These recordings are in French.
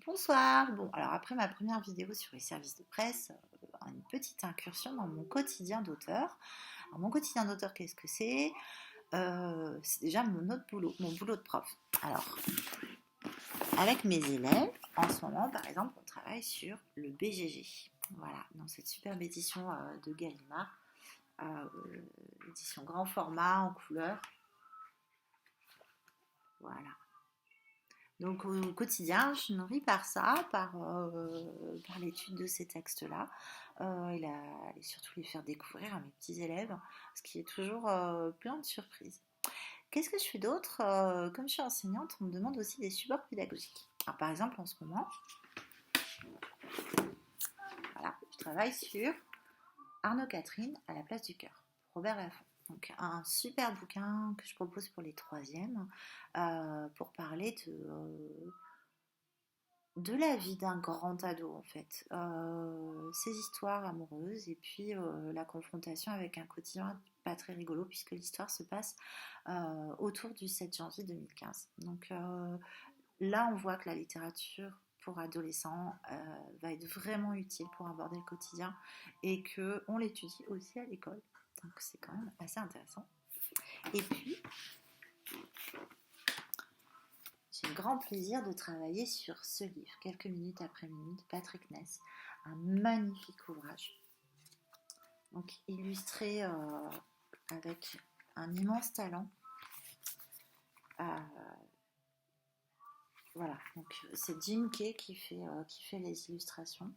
Bonsoir. Bon, alors après ma première vidéo sur les services de presse, une petite incursion dans mon quotidien d'auteur. Alors, mon quotidien d'auteur, qu'est-ce que c'est? C'est déjà mon autre boulot, mon boulot de prof. Alors, avec mes élèves, en ce moment, par exemple, on travaille sur le BGG. Voilà, dans cette superbe édition de Gallimard, édition grand format en couleur. Voilà. Donc au quotidien, je nourris par ça, par l'étude de ces textes-là, et surtout les faire découvrir à mes petits élèves, ce qui est toujours plein de surprises. Qu'est-ce que je fais d'autre? Comme je suis enseignante, on me demande aussi des supports pédagogiques. Alors, par exemple, en ce moment, voilà, je travaille sur Arnaud Catherine à la place du cœur, Robert Laffont. Donc un super bouquin que je propose pour les troisièmes, pour parler de la vie d'un grand ado en fait, ses histoires amoureuses et puis la confrontation avec un quotidien pas très rigolo puisque l'histoire se passe autour du 7 janvier 2015. Donc là on voit que la littérature pour adolescents va être vraiment utile pour aborder le quotidien et qu'on l'étudie aussi à l'école. Donc c'est quand même assez intéressant. Et puis j'ai le grand plaisir de travailler sur ce livre, Quelques minutes après minuit, de Patrick Ness. Un magnifique ouvrage, donc illustré avec un immense talent. Voilà, donc c'est Jim Kay qui fait les illustrations.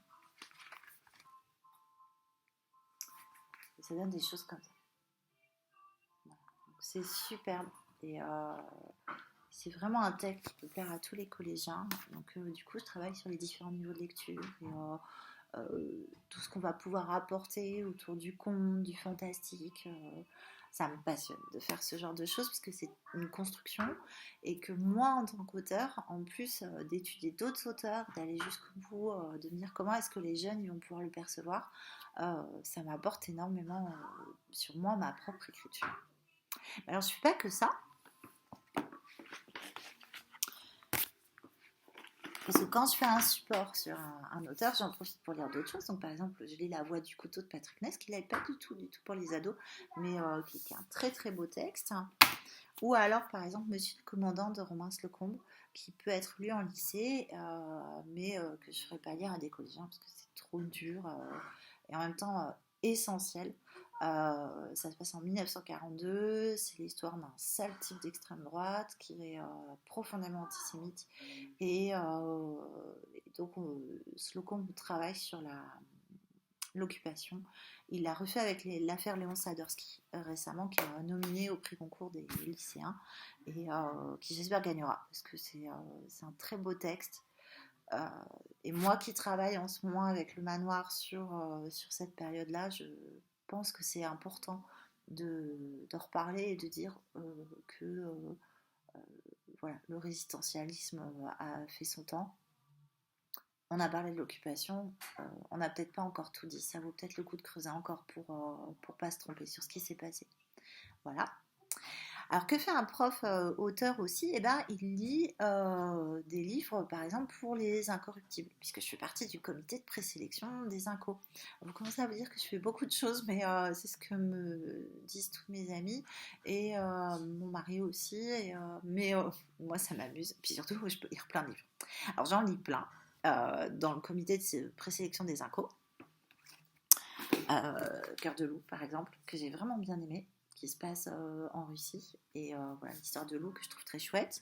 Et ça donne des choses comme ça. Voilà. Donc c'est superbe et c'est vraiment un texte qui peut plaire à tous les collégiens. Donc du coup, je travaille sur les différents niveaux de lecture et tout ce qu'on va pouvoir apporter autour du conte, du fantastique. Ça me passionne de faire ce genre de choses parce que c'est une construction et que moi, en tant qu'auteur, en plus d'étudier d'autres auteurs, d'aller jusqu'au bout, de me dire comment est-ce que les jeunes ils vont pouvoir le percevoir, ça m'apporte énormément sur moi, ma propre écriture. Alors, je ne fais pas que ça. Parce que quand je fais un support sur un auteur, j'en profite pour lire d'autres choses. Donc, par exemple, je lis La Voix du couteau de Patrick Ness, qui n'est pas du tout pour les ados, mais qui est un très très beau texte. Ou alors, par exemple, Monsieur le commandant de Romain Lecombe, qui peut être lu en lycée, mais que je ne ferai pas lire à des collégiens parce que c'est trop dur et en même temps essentiel. Ça se passe en 1942, c'est l'histoire d'un sale type d'extrême droite qui est profondément antisémite et donc Slocum travaille sur l'occupation. Il l'a refait avec l'affaire Léon Sadorsky récemment, qui est nominé au prix concours des lycéens et qui j'espère gagnera parce que c'est un très beau texte. Et moi qui travaille en ce moment avec le manoir sur cette période-là, je pense que c'est important de reparler et de dire que voilà, le résistentialisme a fait son temps. On a parlé de l'occupation, on n'a peut-être pas encore tout dit, ça vaut peut-être le coup de creuser encore pour pas se tromper sur ce qui s'est passé. Voilà. Alors que fait un prof auteur aussi? Eh ben, il lit des livres, par exemple, pour les incorruptibles, puisque je fais partie du comité de présélection des incos. Vous commencez à vous dire que je fais beaucoup de choses, mais c'est ce que me disent tous mes amis, et mon mari aussi, mais moi ça m'amuse, puis surtout je peux lire plein de livres. Alors j'en lis plein dans le comité de présélection des incos. Cœur de loup, par exemple, que j'ai vraiment bien aimé, qui se passe en Russie, et voilà, l'histoire de loup que je trouve très chouette.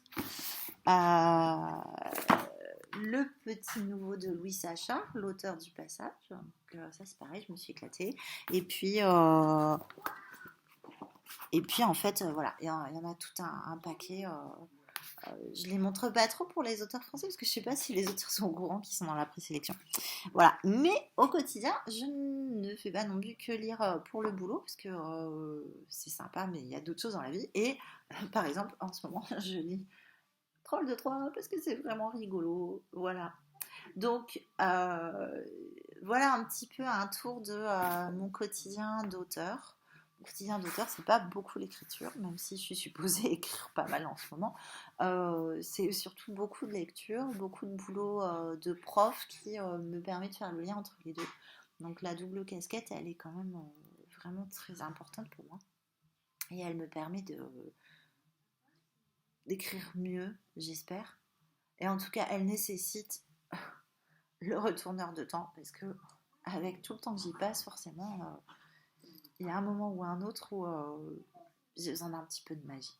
Le petit nouveau de Louis Sacha, l'auteur du Passage, donc ça c'est pareil, je me suis éclatée. Et puis en fait, voilà, il y en a tout un paquet. Je les montre pas trop pour les auteurs français parce que je sais pas si les auteurs sont au courant qui sont dans la présélection. Voilà, mais au quotidien, je ne fais pas non plus que lire pour le boulot parce que c'est sympa, mais il y a d'autres choses dans la vie. Et par exemple, en ce moment, je lis Troll de Troie parce que c'est vraiment rigolo. Voilà. Donc voilà un petit peu un tour de mon quotidien d'auteur. quotidien d'auteur, c'est pas beaucoup l'écriture, même si je suis supposée écrire pas mal en ce moment. C'est surtout beaucoup de lecture, beaucoup de boulot de prof qui me permet de faire le lien entre les deux. Donc la double casquette, elle est quand même vraiment très importante pour moi. Et elle me permet d'écrire mieux, j'espère. Et en tout cas, elle nécessite le retourneur de temps, parce que avec tout le temps que j'y passe, forcément, il y a un moment ou un autre où j'ai besoin d'un petit peu de magie.